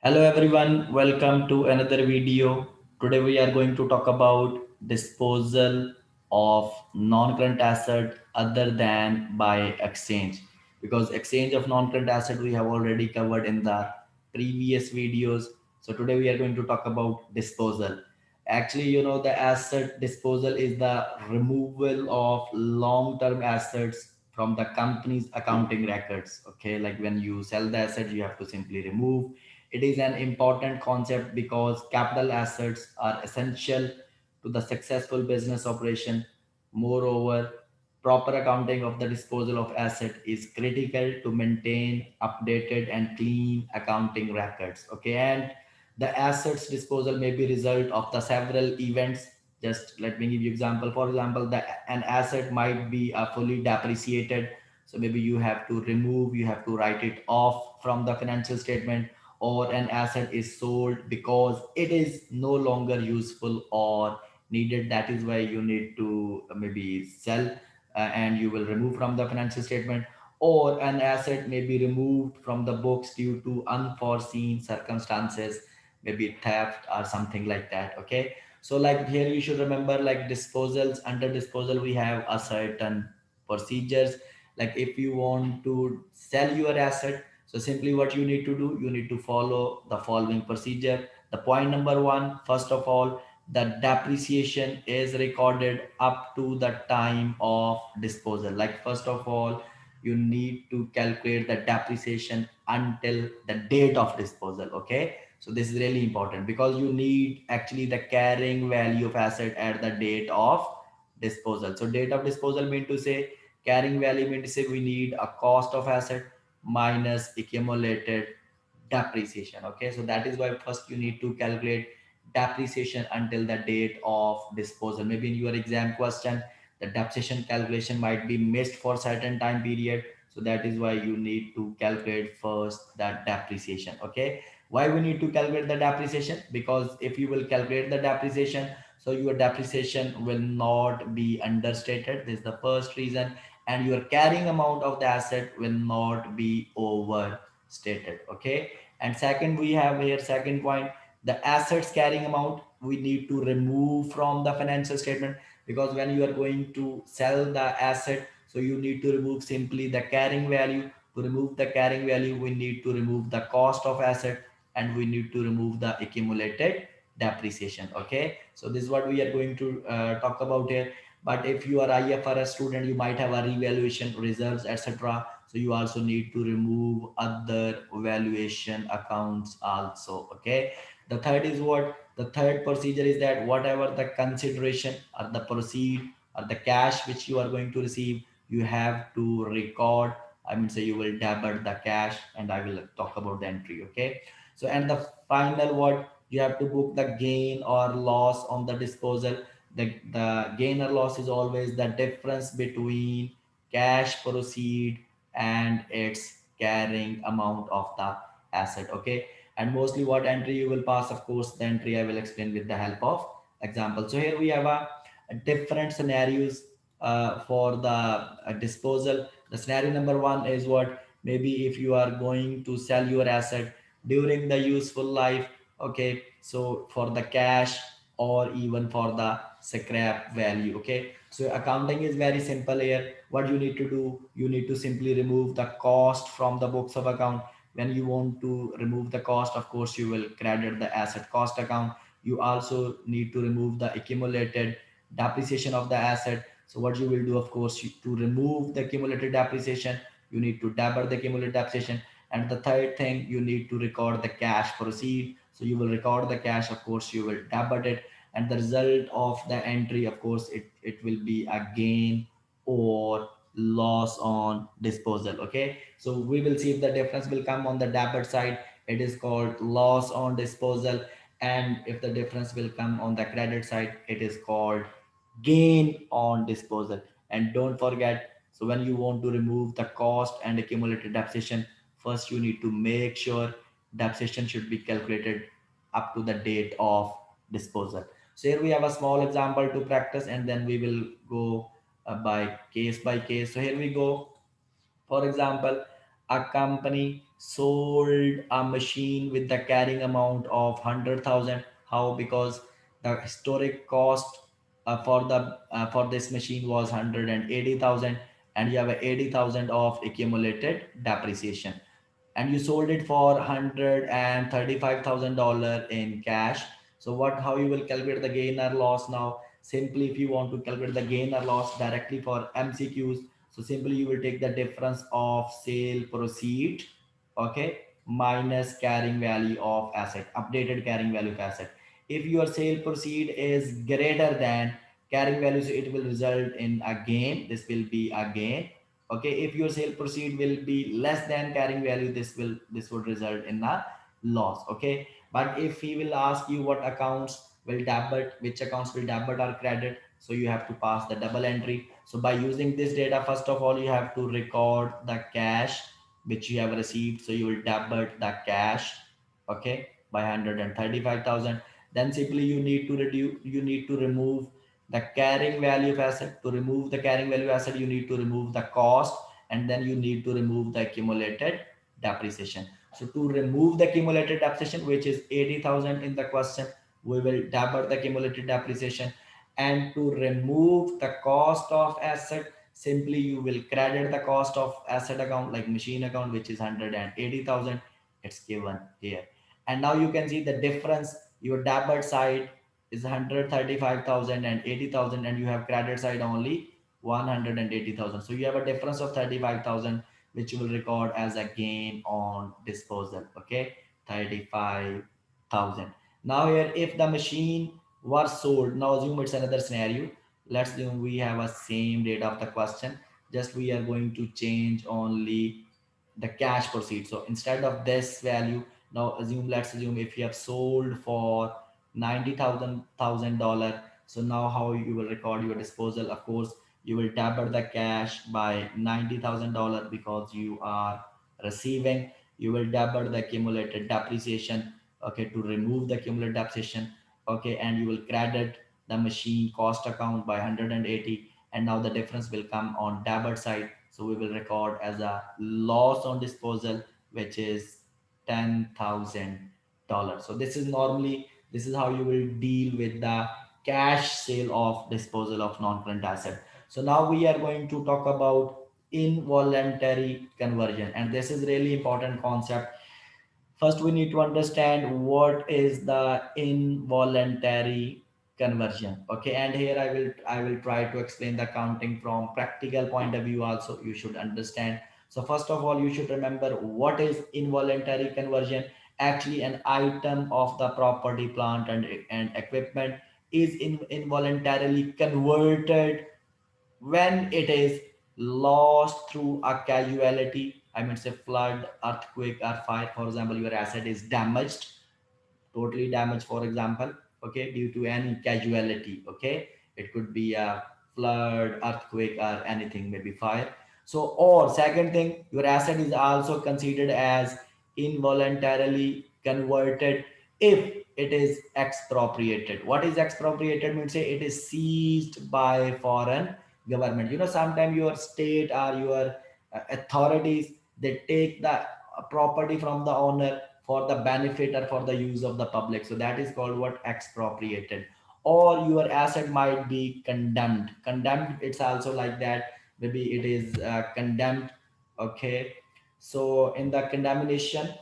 Hello everyone, welcome to another video. Today we are going to talk about disposal of non-current asset other than by exchange. Because exchange of non-current asset we have already covered in the previous videos. So today we are going to talk about disposal. Actually, the asset disposal is the removal of long-term assets from the company's accounting records. Okay, like when you sell the asset, you have to simply remove. It is an important concept because capital assets are essential to the successful business operation. Moreover, proper accounting of the disposal of asset is critical to maintain updated and clean accounting records. Okay, and the assets disposal may be result of the several events. Just let me give you example. For example, an asset might be fully depreciated, so maybe you have to remove, you have to write it off from the financial statement, or an asset is sold because it is no longer useful or needed. That is why you need to maybe sell, and you will remove from the financial statement. Or an asset may be removed from the books due to unforeseen circumstances, maybe theft or something like that. Okay, so like here you should remember, like disposals, under disposal we have a certain procedures. Like if you want to sell your asset, so simply what you need to do, you need to follow the following procedure. The point number one, first of all, the depreciation is recorded up to the time of disposal. Like first of all, you need to calculate the depreciation until the date of disposal. Okay, so this is really important because you need actually the carrying value of asset at the date of disposal. So date of disposal mean to say, carrying value mean to say we need a cost of asset minus accumulated depreciation. Okay, so that is why first you need to calculate depreciation until the date of disposal. Maybe in your exam question, the depreciation calculation might be missed for certain time period, so that is why you need to calculate first that depreciation. Okay, why we need to calculate the depreciation? Because if you will calculate the depreciation, so your depreciation will not be understated. This is the first reason. And your carrying amount of the asset will not be overstated. Okay, and second, we have here second point, the assets carrying amount we need to remove from the financial statement. Because when you are going to sell the asset, so you need to remove simply the carrying value. To remove the carrying value, we need to remove the cost of asset, and we need to remove the accumulated depreciation. Okay, so this is what we are going to talk about here. But if you are IFRS student, you might have a revaluation reserves, etc. So you also need to remove other valuation accounts also. Okay, the third is what, the third procedure is that whatever the consideration or the proceed or the cash which you are going to receive, you have to record. I mean, say you will debit the cash, and I will talk about the entry. Okay, so and the final what, you have to book the gain or loss on the disposal. The gain or loss is always the difference between cash proceed and its carrying amount of the asset. Okay, and mostly what entry you will pass, of course the entry I will explain with the help of example. So here we have a different scenarios for the disposal. The scenario number one is what, maybe if you are going to sell your asset during the useful life. Okay, so for the cash or even for the scrap value. Okay, so accounting is very simple here. What you need to do, you need to simply remove the cost from the books of account. When you want to remove the cost, of course you will credit the asset cost account. You also need to remove the accumulated depreciation of the asset. So what you will do, of course, to remove the accumulated depreciation, you need to debit the accumulated depreciation. And the third thing, you need to record the cash proceed. So you will record the cash, of course you will debit it, and the result of the entry, of course it will be a gain or loss on disposal. Okay, so we will see if the difference will come on the debit side, it is called loss on disposal, and if the difference will come on the credit side, it is called gain on disposal. And don't forget, so when you want to remove the cost and accumulated depreciation, first you need to make sure depreciation should be calculated up to the date of disposal. So here we have a small example to practice, and then we will go by case by case. So here we go. For example, a company sold a machine with the carrying amount of 100,000. How? Because the historic cost for this machine was 180,000, and you have a 80,000 of accumulated depreciation, and you sold it for $135,000 in cash. So what, how you will calculate the gain or loss now? Simply, if you want to calculate the gain or loss directly for MCQs, so simply you will take the difference of sale proceed, okay, minus carrying value of asset, updated carrying value of asset. If your sale proceed is greater than carrying value, so it will result in a gain. This will be a gain. Okay, if your sale proceed will be less than carrying value, this would result in a loss. Okay, but if he will ask you what accounts will debit, which accounts will debit or credit, so you have to pass the double entry. So by using this data, first of all you have to record the cash which you have received, so you will debit the cash, okay, by 135,000. Then simply you need to reduce, you need to remove the carrying value of asset. To remove the carrying value asset, you need to remove the cost, and then you need to remove the accumulated depreciation. So to remove the accumulated depreciation, which is 80,000 in the question, we will debit the accumulated depreciation. And to remove the cost of asset, simply you will credit the cost of asset account like machine account, which is 180,000. It's given here. And now you can see the difference. Your debit side is 135,000 and 80,000, and you have credit side only 180,000. So you have a difference of 35,000, which you will record as a gain on disposal. Okay, 35,000. Now here, if the machine was sold, now assume it's another scenario. Let's assume we have a same data of the question, just we are going to change only the cash proceeds. So instead of this value, now assume, let's assume if you have sold for $90,000. So now how you will record your disposal? Of course, you will debit the cash by $90,000 because you are receiving. You will debit the accumulated depreciation, okay, to remove the accumulated depreciation, okay, and you will credit the machine cost account by 180, and now the difference will come on debit side. So we will record as a loss on disposal, which is $10,000. So this is normally, this is how you will deal with the cash sale of disposal of non-current asset. So now we are going to talk about involuntary conversion, and this is really important concept. First we need to understand what is the involuntary conversion. Okay, and here I will try to explain the accounting from practical point of view also, you should understand. So first of all, you should remember what is involuntary conversion. Actually, an item of the property, plant and equipment is involuntarily converted when it is lost through a casualty. I mean, say flood, earthquake, or fire. For example, your asset is damaged, totally damaged, for example, okay, due to any casualty. Okay, it could be a flood, earthquake, or anything, maybe fire. So, or second thing, your asset is also considered as involuntarily converted if it is expropriated. What is expropriated means? Say it is seized by foreign government. You know, sometimes your state or your authorities, they take the property from the owner for the benefit or for the use of the public. So that is called what? Expropriated. Or your asset might be condemned. Condemned, it's also like that. Maybe it is condemned. Okay. So in the condemnation,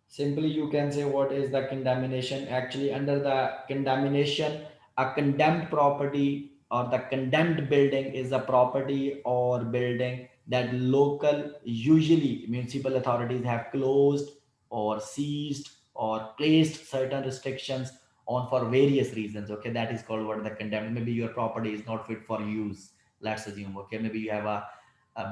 simply you can say what is the condemnation. Actually, under the condemnation, a condemned property or the condemned building is a property or building that local, usually municipal authorities have closed or seized or placed certain restrictions on for various reasons. Okay, that is called what? The condemned. Maybe your property is not fit for use, let's assume. Okay, maybe you have a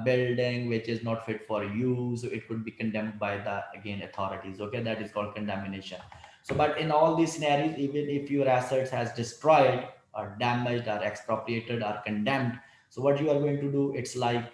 building which is not fit for use, so it could be condemned by the, again, authorities. Okay, that is called condemnation. So but in all these scenarios, even if your assets has destroyed or damaged or expropriated or condemned, so what you are going to do, it's like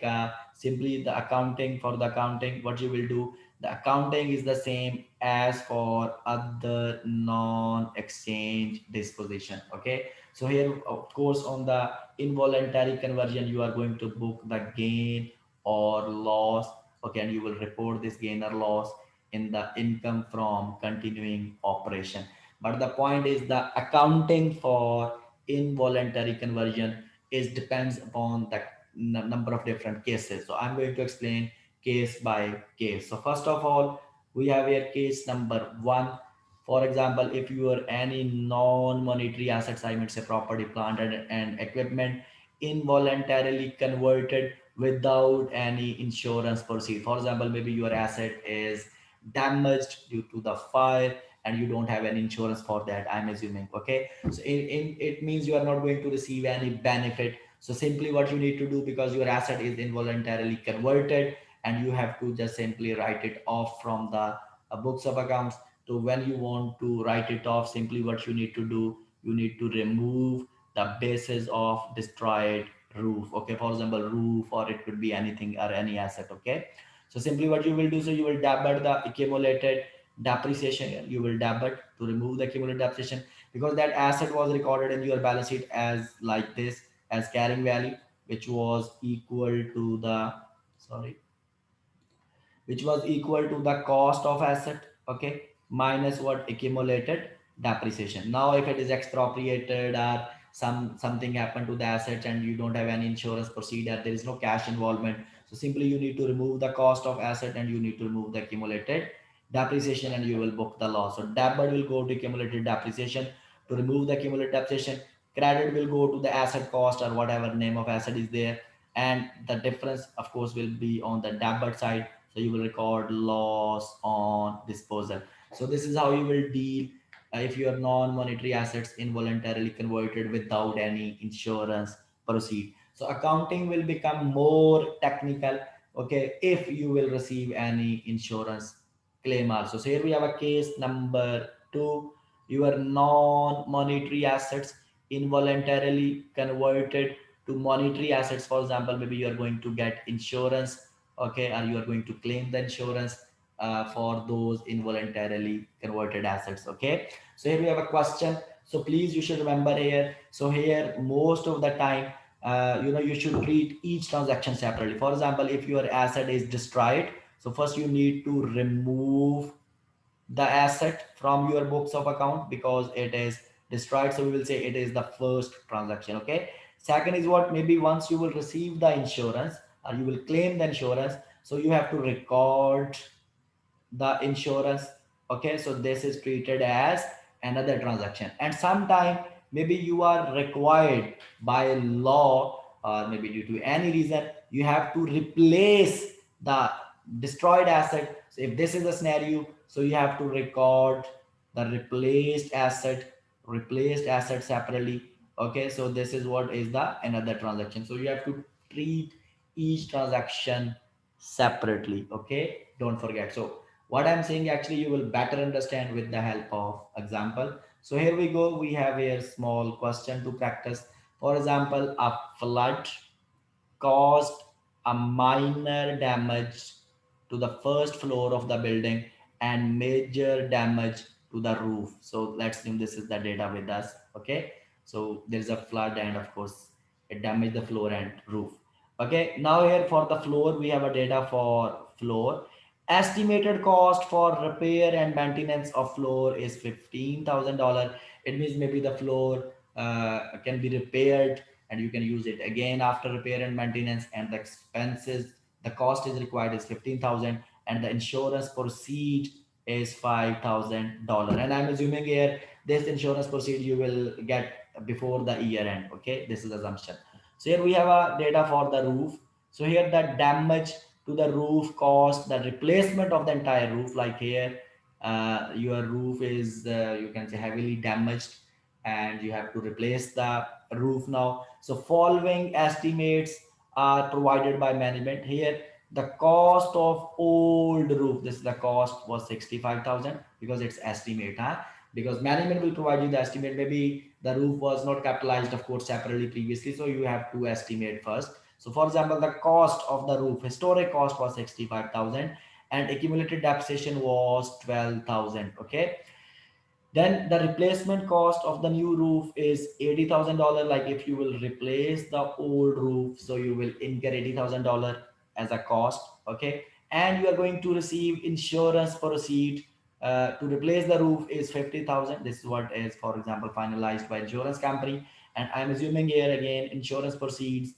simply the accounting. For the accounting, what you will do, the accounting is the same as for other non-exchange disposition. Okay, so here, of course, on the involuntary conversion, you are going to book the gain or loss. Okay, and you will report this gain or loss in the income from continuing operation. But the point is the accounting for involuntary conversion is depends upon the number of different cases. So I'm going to explain case by case. So first of all, we have here case number one. For example, if you are any non-monetary assets, I mean say property, plant and equipment, involuntarily converted without any insurance proceed. For example, maybe your asset is damaged due to the fire and you don't have any insurance for that, I'm assuming. Okay, so it means you are not going to receive any benefit. So simply what you need to do, because your asset is involuntarily converted, and you have to just simply write it off from the books of accounts. So when you want to write it off, simply what you need to do, you need to remove the basis of destroyed roof. Okay, for example, roof, or it could be anything or any asset. Okay, so simply what you will do, so you will debit the accumulated depreciation. You will debit to remove the accumulated depreciation, because that asset was recorded in your balance sheet as like this, as carrying value, which was equal to the, sorry, which was equal to the cost of asset. Okay, minus what, accumulated depreciation. Now if it is expropriated or something happened to the asset and you don't have any insurance procedure, there is no cash involvement, so simply you need to remove the cost of asset and you need to remove the accumulated depreciation, and you will book the loss. So debit will go to accumulated depreciation to remove the accumulated depreciation. Credit will go to the asset cost or whatever name of asset is there, and the difference of course will be on the debit side. So you will record loss on disposal. So this is how you will deal if your non-monetary assets involuntarily converted without any insurance proceed. So accounting will become more technical, okay, if you will receive any insurance claim also. So here we have a case number two. Your non-monetary assets involuntarily converted to monetary assets. For example, maybe you are going to get insurance, okay, or you are going to claim the insurance for those involuntarily converted assets. Okay, so here we have a question. So please, you should remember here. So here most of the time, you should treat each transaction separately. For example, if your asset is destroyed, so first you need to remove the asset from your books of account because it is destroyed. So we will say it is the first transaction. Okay, second is what, maybe once you will receive the insurance or you will claim the insurance, so you have to record the insurance. Okay, so this is treated as another transaction, and sometime maybe you are required by law or maybe due to any reason you have to replace the destroyed asset. So if this is the scenario, so you have to record the replaced asset separately. Okay, so this is what is the another transaction. So you have to treat each transaction separately. Okay, don't forget. So what I'm saying, actually you will better understand with the help of example. So here we go, we have a small question to practice. For example, a flood caused a minor damage to the first floor of the building and major damage to the roof. So let's assume this is the data with us. Okay, so there is a flood and of course it damaged the floor and roof. Okay, now here for the floor we have a data for floor. Estimated cost for repair and maintenance of floor is $15,000. It means maybe the floor can be repaired and you can use it again after repair and maintenance, and the expenses, the cost is required is 15,000, and the insurance proceed is $5,000. And I'm assuming here this insurance proceed you will get before the year end. Okay, this is assumption. So here we have a data for the roof. So here the damage to the roof cost, the replacement of the entire roof, like here your roof is you can say heavily damaged and you have to replace the roof now. So following estimates are provided by management. Here the cost of old roof, this is the cost was 65,000 because it's estimate, huh? Because management will provide you the estimate. Maybe the roof was not capitalized of course separately previously, so you have to estimate first. So for example, the cost of the roof, historic cost was 65,000 and accumulated depreciation was 12,000. Okay, then the replacement cost of the new roof is $80,000. Like if you will replace the old roof, so you will incur $80,000. as a cost. Okay, and you are going to receive insurance proceed to replace the roof is 50,000. This is what is, for example, finalized by insurance company, and I'm assuming here again insurance proceeds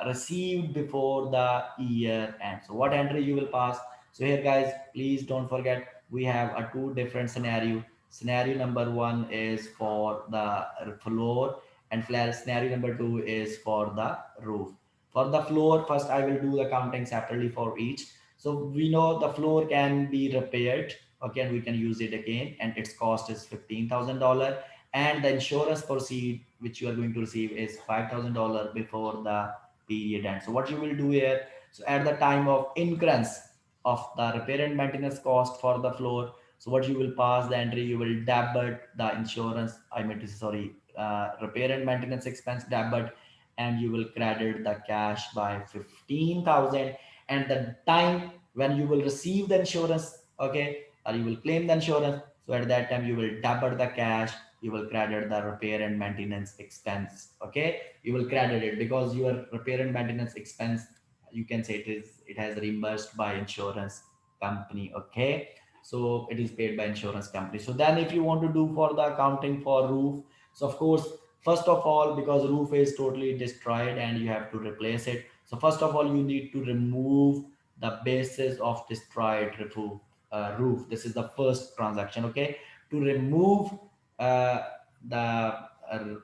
received before the year end. So what entry you will pass? So here guys, please don't forget we have a two different scenario. Scenario number one is for the floor, and scenario number two is for the roof. For the floor, first I will do the counting separately for each. So we know the floor can be repaired, okay, and we can use it again, and its cost is $15,000, and the insurance proceed which you are going to receive is $5,000 before the period end. So what you will do here, so at the time of incurrence of the repair and maintenance cost for the floor, so what you will pass the entry, you will debit the insurance, I mean to say, sorry, repair and maintenance expense debit, and you will credit the cash by 15,000. And the time when you will receive the insurance, okay, or you will claim the insurance, so at that time you will debit the cash, you will credit the repair and maintenance expense. Okay, you will credit it because your repair and maintenance expense, you can say it has reimbursed by insurance company. Okay, so it is paid by insurance company. So then if you want to do for the accounting for roof, so of course, first of all, because roof is totally destroyed and you have to replace it, so first of all you need to remove the basis of destroyed roof. This is the first transaction. Okay, to remove uh, the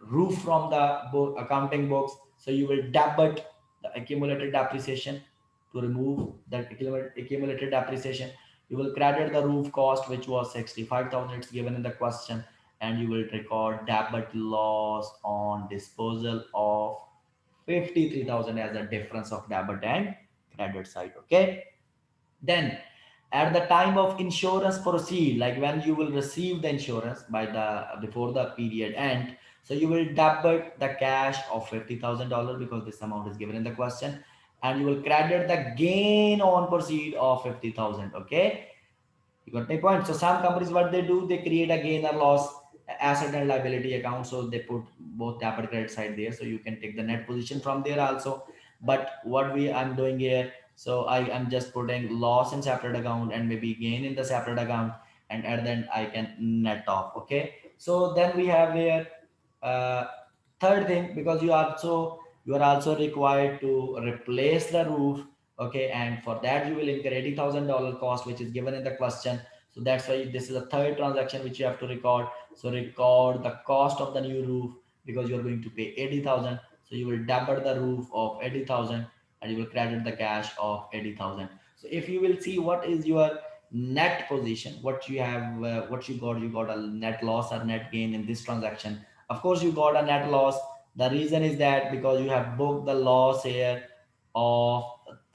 roof from the accounting books, so you will debit the accumulated depreciation. To remove that accumulated depreciation, you will credit the roof cost which was 65,000, it's given in the question, and you will record debit loss on disposal of 53,000 as a difference of debit and credit side. Okay, then at the time of insurance proceed, like when you will receive the insurance by the before the period end, so you will debit the cash of $50,000 because this amount is given in the question, and you will credit the gain on proceed of 50,000. Okay, you got my point. So some companies, what they do, they create a gain or loss asset and liability account. So they put both debit credit side there. So you can take the net position from there also. But what I'm doing here, so I am just putting loss in separate account and maybe gain in the separate account, and at then I can net off. Okay. So then we have here uh, third thing, because you are also required to replace the roof. Okay, and for that you will incur $80,000 cost which is given in the question. So that's why this is a third transaction which you have to record. So record the cost of the new roof because you are going to pay 80,000. So you will debit the roof of 80,000 and you will credit the cash of 80,000. So if you will see what is your net position, what you have, what you got a net loss or net gain in this transaction. Of course you got a net loss. The reason is that because you have booked the loss here of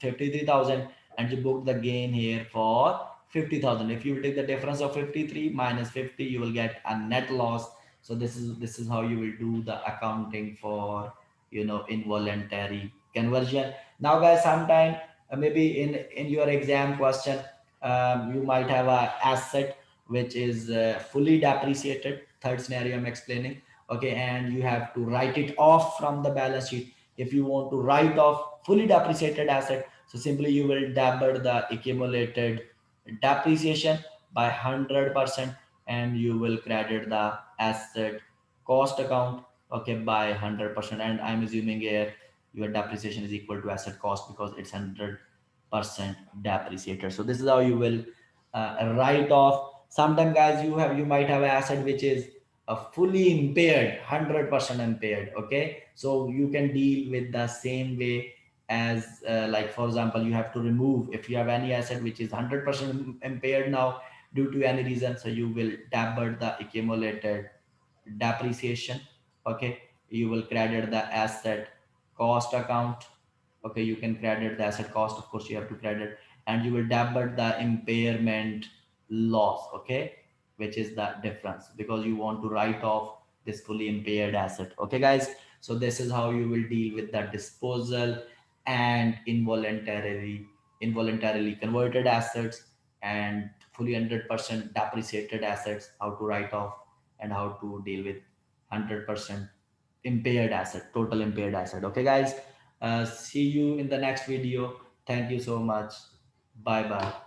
53,000 and you booked the gain here for 50,000. If you take the difference of 53 minus 50, you will get a net loss. So this is how you will do the accounting for involuntary conversion. Now guys, sometime maybe in your exam question, you might have a asset which is fully depreciated. Third scenario I'm explaining. Okay, and you have to write it off from the balance sheet. If you want to write off fully depreciated asset, so simply you will debit the accumulated depreciation by 100%, and you will credit the asset cost account, okay, by 100%. And I'm assuming here your depreciation is equal to asset cost because it's 100% depreciated. So this is how you will write off. Sometimes guys, you might have an asset which is a fully impaired, 100% impaired. Okay, so you can deal with the same way as like for example, you have to remove, if you have any asset which is 100% impaired now due to any reason, so you will debit the accumulated depreciation. Okay, you will credit the asset cost account. Okay, you can credit the asset cost, of course you have to credit, and you will debit the impairment loss. Okay, which is the difference because you want to write off this fully impaired asset. Okay guys, so this is how you will deal with the disposal and involuntarily converted assets and fully 100% depreciated assets, how to write off and how to deal with 100% impaired asset, total impaired asset. Okay guys, see you in the next video. Thank you so much. Bye bye.